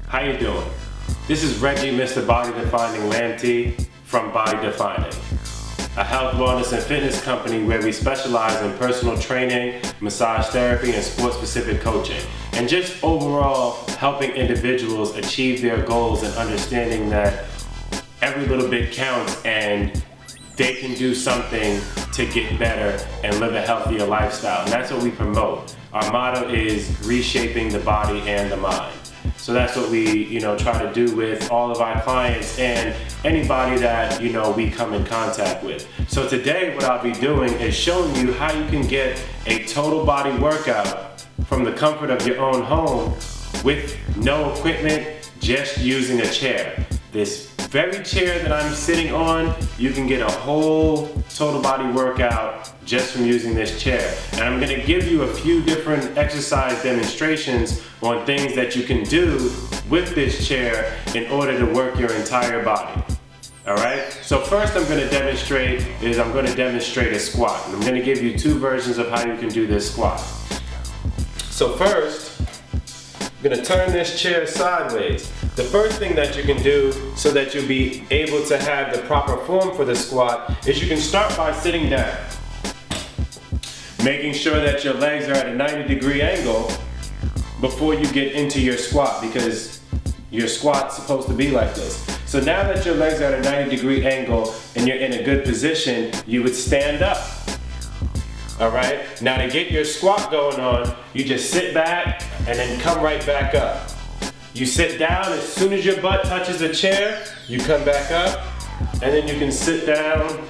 How you doing? This is Reggie, Mr. Body Defining Lantee from Body Defining, a health, wellness, and fitness company where we specialize in personal training, massage therapy, and sport-specific coaching. And just overall helping individuals achieve their goals and understanding that every little bit counts and they can do something to get better and live a healthier lifestyle. And that's what we promote. Our motto is reshaping the body and the mind. So that's what we, try to do with all of our clients and anybody that, we come in contact with. So today what I'll be doing is showing you how you can get a total body workout from the comfort of your own home with no equipment, just using a chair. This very chair that I'm sitting on, you can get a whole total body workout just from using this chair. And I'm gonna give you a few different exercise demonstrations on things that you can do with this chair in order to work your entire body. All right, so first I'm gonna demonstrate a squat. And I'm gonna give you two versions of how you can do this squat. So first, I'm gonna turn this chair sideways. The first thing that you can do so that you'll be able to have the proper form for the squat is you can start by sitting down. Making sure that your legs are at a 90-degree angle before you get into your squat, because your squat's supposed to be like this. So now that your legs are at a 90-degree angle and you're in a good position, you would stand up. All right, now to get your squat going on, you just sit back and then come right back up. You sit down, as soon as your butt touches the chair, you come back up, and then you can sit down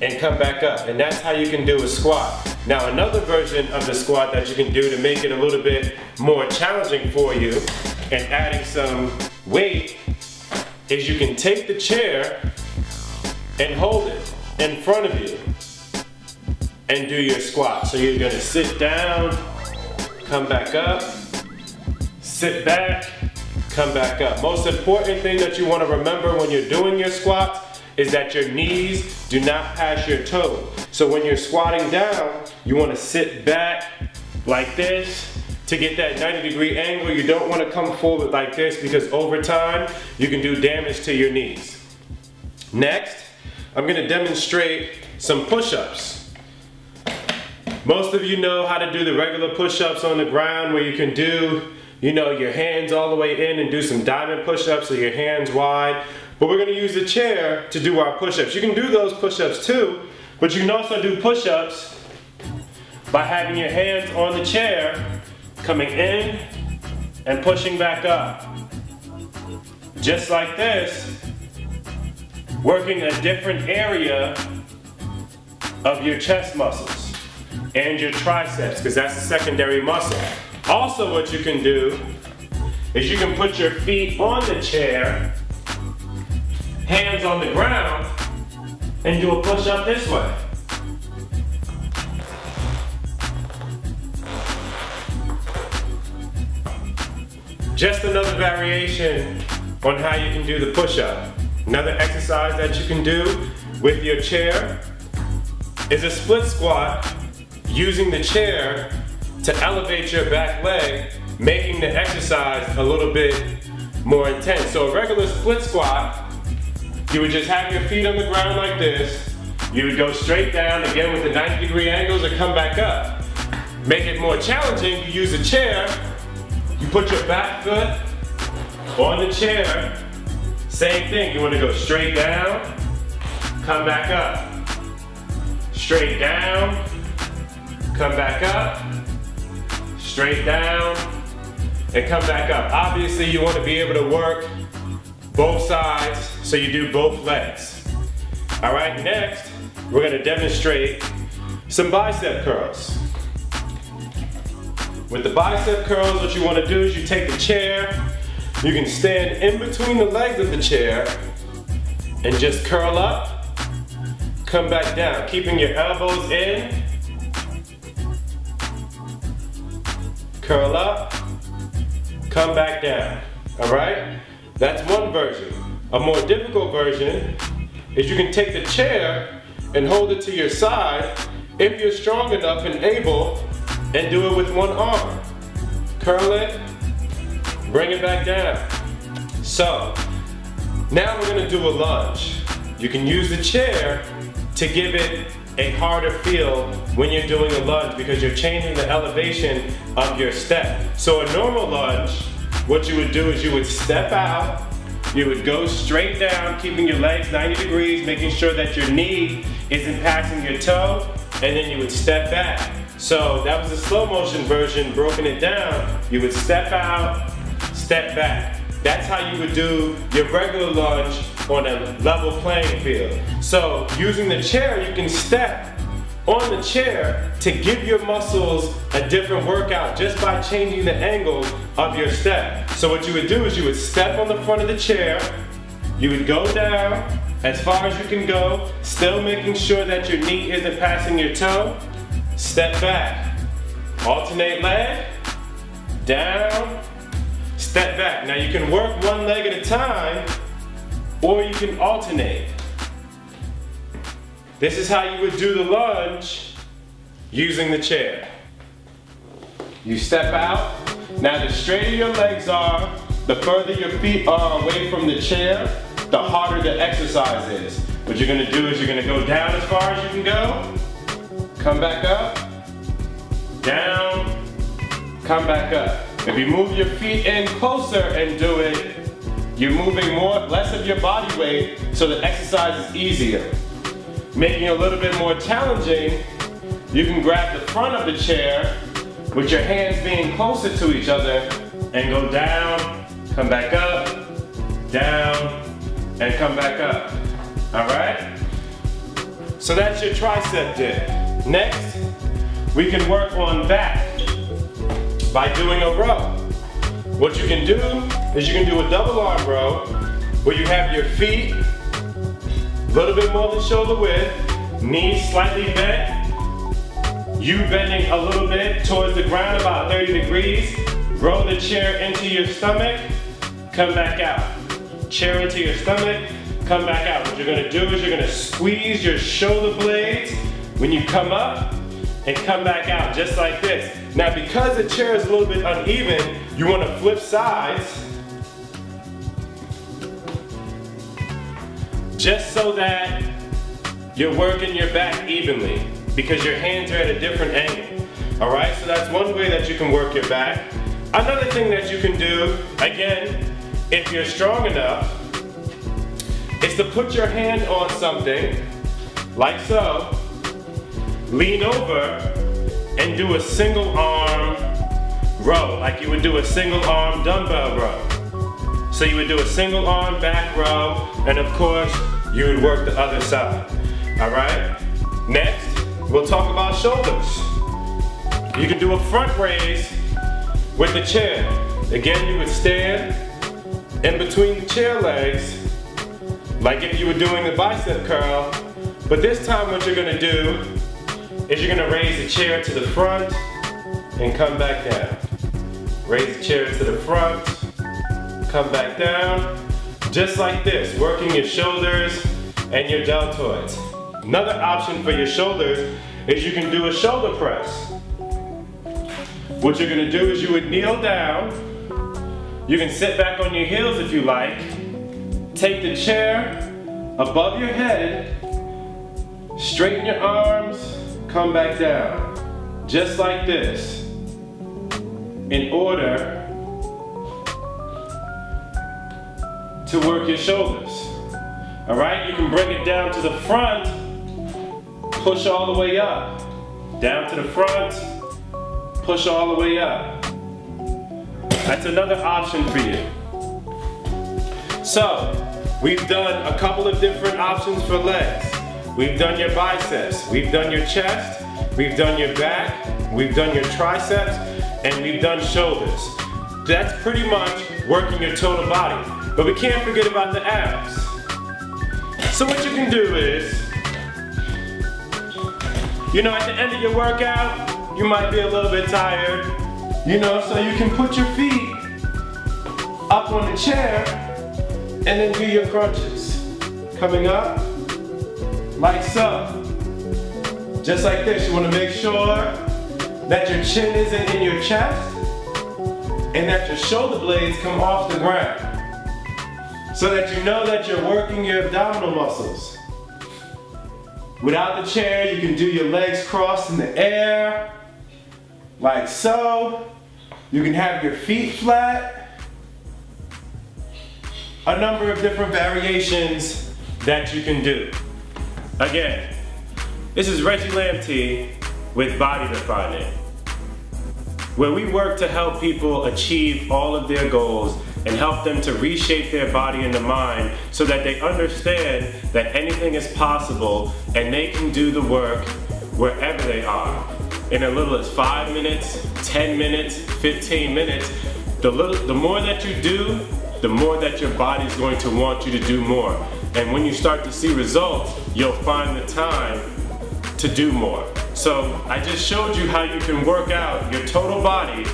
and come back up. And that's how you can do a squat. Now another version of the squat that you can do to make it a little bit more challenging for you and adding some weight is you can take the chair and hold it in front of you and do your squat. So you're gonna sit down, come back up, sit back, come back up. Most important thing that you want to remember when you're doing your squats is that your knees do not pass your toes. So when you're squatting down, you want to sit back like this to get that 90-degree angle. You don't want to come forward like this because over time, you can do damage to your knees. Next, I'm going to demonstrate some push-ups. Most of you know how to do the regular push-ups on the ground where you can do your hands all the way in and do some diamond push-ups, so your hands wide. But we're gonna use the chair to do our push-ups. You can do those push-ups too, but you can also do push-ups by having your hands on the chair, coming in and pushing back up. Just like this, working a different area of your chest muscles and your triceps, because that's a secondary muscle. Also what you can do is you can put your feet on the chair, hands on the ground, and do a push-up this way. Just another variation on how you can do the push-up. Another exercise that you can do with your chair is a split squat using the chair to elevate your back leg, making the exercise a little bit more intense. So a regular split squat, you would just have your feet on the ground like this. You would go straight down, again with the 90-degree angles, and come back up. Make it more challenging, you use a chair, you put your back foot on the chair, same thing, you want to go straight down, come back up. Straight down, come back up. Straight down, and come back up. Obviously, you want to be able to work both sides, so you do both legs. All right, next, we're going to demonstrate some bicep curls. With the bicep curls, what you want to do is you take the chair, you can stand in between the legs of the chair, and just curl up, come back down, keeping your elbows in, curl up, come back down, all right? That's one version. A more difficult version is you can take the chair and hold it to your side if you're strong enough and able, and do it with one arm. Curl it, bring it back down. So, now we're gonna do a lunge. You can use the chair to give it a harder feel when you're doing a lunge because you're changing the elevation of your step. So a normal lunge, what you would do is you would step out, you would go straight down, keeping your legs 90 degrees, making sure that your knee isn't passing your toe, and then you would step back. So that was the slow motion version, broken it down. You would step out, step back. That's how you would do your regular lunge on a level playing field. So using the chair, you can step on the chair to give your muscles a different workout just by changing the angle of your step. So what you would do is you would step on the front of the chair, you would go down as far as you can go, still making sure that your knee isn't passing your toe, step back, alternate leg, down, step back. Now you can work one leg at a time, or you can alternate. This is how you would do the lunge using the chair. You step out. Now the straighter your legs are, the further your feet are away from the chair, the harder the exercise is. What you're gonna do is you're gonna go down as far as you can go, come back up, down, come back up. If you move your feet in closer and do it, you're moving less of your body weight, so the exercise is easier. Making it a little bit more challenging, you can grab the front of the chair with your hands being closer to each other and go down, come back up, down, and come back up. All right? So that's your tricep dip. Next, we can work on back by doing a row. What you can do is you can do a double arm row where you have your feet a little bit more than shoulder width, knees slightly bent, you bending a little bit towards the ground about 30 degrees, roll the chair into your stomach, come back out. Chair into your stomach, come back out. What you're gonna do is you're gonna squeeze your shoulder blades when you come up and come back out, just like this. Now because the chair is a little bit uneven, you wanna flip sides, just so that you're working your back evenly, because your hands are at a different angle. All right, so that's one way that you can work your back. Another thing that you can do, again, if you're strong enough, is to put your hand on something, like so, lean over, and do a single arm row, like you would do a single arm dumbbell row. So you would do a single arm back row, and of course, you would work the other side. All right? Next, we'll talk about shoulders. You can do a front raise with the chair. Again, you would stand in between the chair legs, like if you were doing the bicep curl, but this time what you're gonna do is you're gonna raise the chair to the front and come back down. Raise the chair to the front, come back down, just like this, working your shoulders and your deltoids. Another option for your shoulders is you can do a shoulder press. What you're gonna do is you would kneel down, you can sit back on your heels if you like, take the chair above your head, straighten your arms, come back down, just like this, in order to work your shoulders. All right, you can bring it down to the front, push all the way up, down to the front, push all the way up. That's another option for you. So, we've done a couple of different options for legs. We've done your biceps, we've done your chest, we've done your back, we've done your triceps, and we've done shoulders. That's pretty much working your total body. But we can't forget about the abs. So what you can do is, at the end of your workout, you might be a little bit tired, so you can put your feet up on the chair and then do your crunches. Coming up, like so. Just like this, you want to make sure that your chin isn't in your chest and that your shoulder blades come off the ground. so that you know that you're working your abdominal muscles. Without the chair, you can do your legs crossed in the air, like so. You can have your feet flat. A number of different variations that you can do. Again, this is Reggie Lamptey with Body Defining, where we work to help people achieve all of their goals and help them to reshape their body and the mind so that they understand that anything is possible and they can do the work wherever they are. In as little as 5 minutes, 10 minutes, 15 minutes, the more that you do, the more that your body's going to want you to do more. And when you start to see results, you'll find the time to do more. So I just showed you how you can work out your total body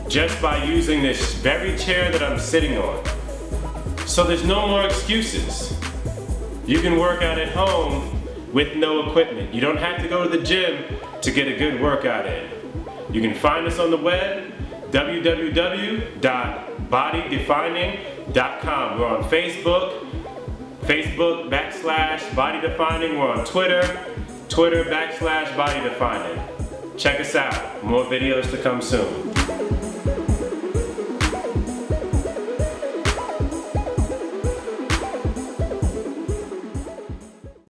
just by using this very chair that I'm sitting on. So there's no more excuses. You can work out at home with no equipment. You don't have to go to the gym to get a good workout in. You can find us on the web, www.bodydefining.com. We're on Facebook, Facebook.com/bodydefining. We're on Twitter, Twitter.com/bodydefining. Check us out. More videos to come soon.